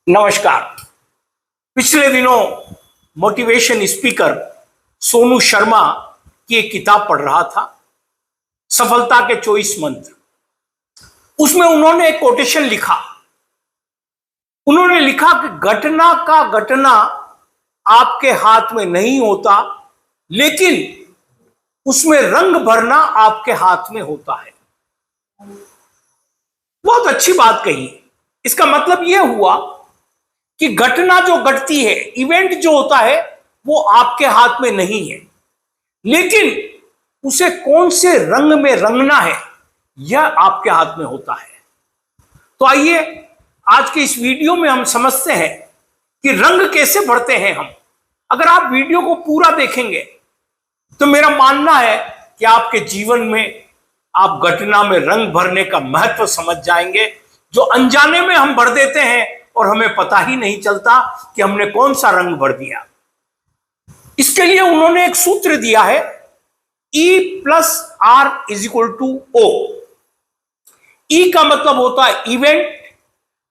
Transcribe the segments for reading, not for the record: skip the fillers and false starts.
नमस्कार। पिछले दिनों मोटिवेशन स्पीकर सोनू शर्मा की एक किताब पढ़ रहा था, सफलता के 24 मंत्र। उसमें उन्होंने एक कोटेशन लिखा। उन्होंने लिखा कि घटना आपके हाथ में नहीं होता, लेकिन उसमें रंग भरना आपके हाथ में होता है। बहुत अच्छी बात कही। इसका मतलब यह हुआ कि घटना जो घटती है, इवेंट जो होता है, वो आपके हाथ में नहीं है, लेकिन उसे कौन से रंग में रंगना है यह आपके हाथ में होता है। तो आइए आज के इस वीडियो में हम समझते हैं कि रंग कैसे भरते हैं हम। अगर आप वीडियो को पूरा देखेंगे तो मेरा मानना है कि आपके जीवन में आप घटना में रंग भरने का महत्व समझ जाएंगे, जो अनजाने में हम भर देते हैं और हमें पता ही नहीं चलता कि हमने कौन सा रंग भर दिया। इसके लिए उन्होंने एक सूत्र दिया है, E+R = O। E का मतलब होता है इवेंट,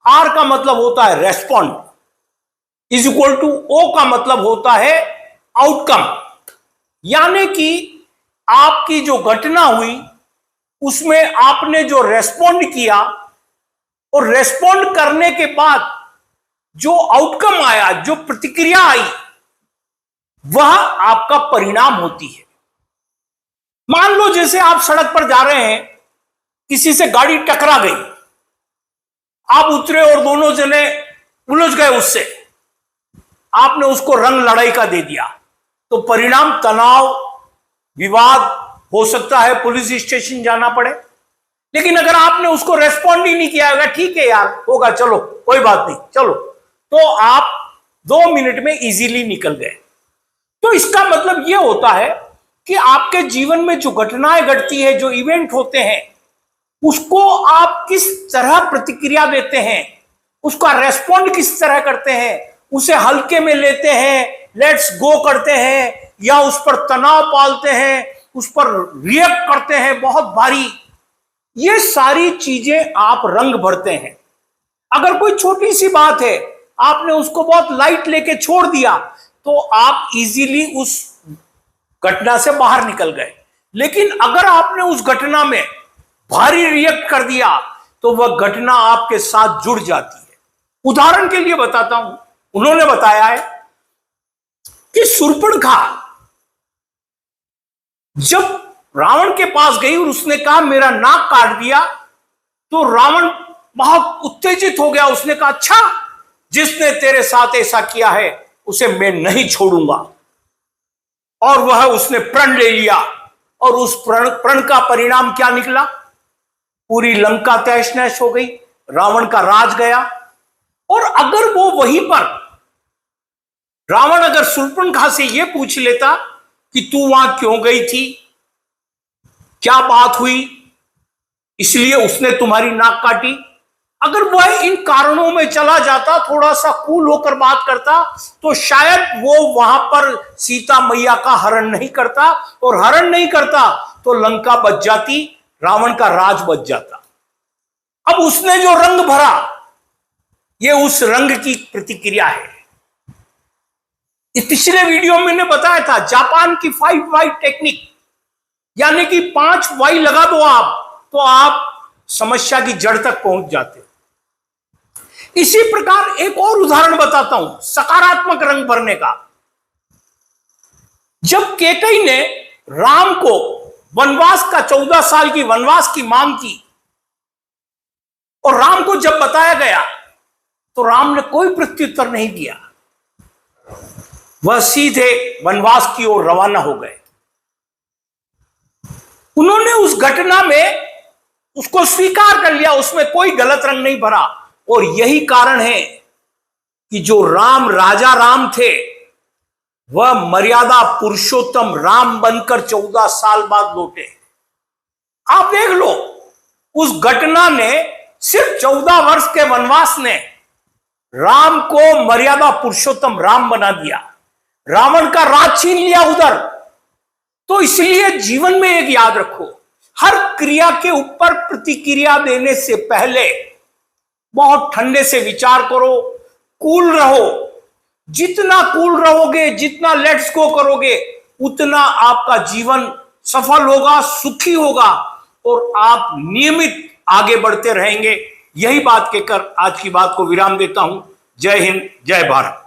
R का मतलब होता है रेस्पॉन्ड, O का मतलब होता है आउटकम। यानी कि आपकी जो घटना हुई उसमें आपने जो रेस्पॉन्ड किया और रेस्पॉन्ड करने के बाद जो आउटकम आया, जो प्रतिक्रिया आई, वह आपका परिणाम होती है। मान लो जैसे आप सड़क पर जा रहे हैं, किसी से गाड़ी टकरा गई, आप उतरे और दोनों जने उलझ गए उससे, आपने उसको रंग लड़ाई का दे दिया, तो परिणाम तनाव, विवाद हो सकता है, पुलिस स्टेशन जाना पड़े। लेकिन अगर आपने उसको रेस्पॉन्ड ही नहीं किया, होगा ठीक है यार, होगा, चलो कोई बात नहीं, चलो, तो आप 2 मिनट में इजीली निकल गए। तो इसका मतलब यह होता है कि आपके जीवन में जो घटनाएं घटती है, जो इवेंट होते हैं, उसको आप किस तरह प्रतिक्रिया देते हैं, उसका रेस्पॉन्ड किस तरह करते हैं, उसे हल्के में लेते हैं, लेट्स गो करते हैं, या उस पर तनाव पालते हैं, उस पर रिएक्ट करते हैं बहुत भारी, ये सारी चीजें आप रंग भरते हैं। अगर कोई छोटी सी बात है, आपने उसको बहुत लाइट लेके छोड़ दिया, तो आप इजीली उस घटना से बाहर निकल गए। लेकिन अगर आपने उस घटना में भारी रिएक्ट कर दिया, तो वह घटना आपके साथ जुड़ जाती है। उदाहरण के लिए बताता हूं, उन्होंने बताया है कि शूर्पणखा जब रावण के पास गई और उसने कहा मेरा नाक काट दिया, तो रावण बहुत उत्तेजित हो गया। उसने कहा अच्छा, जिसने तेरे साथ ऐसा किया है उसे मैं नहीं छोड़ूंगा। और वह उसने प्रण ले लिया, और उस प्रण का परिणाम क्या निकला? पूरी लंका तहस नहस हो गई, रावण का राज गया। और अगर वो वहीं पर रावण अगर शूर्पणखा से यह पूछ लेता कि तू वहां क्यों गई थी, क्या बात हुई, इसलिए उसने तुम्हारी नाक काटी, अगर वह इन कारणों में चला जाता, थोड़ा सा कूल होकर बात करता, तो शायद वो वहां पर सीता मैया का हरण नहीं करता, और हरण नहीं करता तो लंका बच जाती, रावण का राज बच जाता। अब उसने जो रंग भरा, ये उस रंग की प्रतिक्रिया है। इस पिछले वीडियो में मैंने बताया था जापान की 5Y टेक्निक, यानी कि 5 वाई लगा दो आप, तो आप समस्या की जड़ तक पहुंच जाते हो। इसी प्रकार एक और उदाहरण बताता हूं सकारात्मक रंग भरने का। जब कैकेयी ने राम को वनवास का 14 साल की वनवास की मांग की, और राम को जब बताया गया, तो राम ने कोई प्रत्युत्तर नहीं दिया, वह सीधे वनवास की ओर रवाना हो गए। उन्होंने उस घटना में उसको स्वीकार कर लिया, उसमें कोई गलत रंग नहीं भरा। और यही कारण है कि जो राजा राम थे, वह मर्यादा पुरुषोत्तम राम बनकर 14 साल बाद लौटे। आप देख लो, उस घटना ने, सिर्फ 14 वर्ष के वनवास ने राम को मर्यादा पुरुषोत्तम राम बना दिया, रावण का राज छीन लिया उधर। तो इसलिए जीवन में एक याद रखो, हर क्रिया के ऊपर प्रतिक्रिया देने से पहले बहुत ठंडे से विचार करो, कूल रहो। जितना कूल रहोगे, जितना लेट्स गो करोगे, उतना आपका जीवन सफल होगा, सुखी होगा और आप नियमित आगे बढ़ते रहेंगे। यही बात कहकर आज की बात को विराम देता हूं। जय हिंद, जय भारत।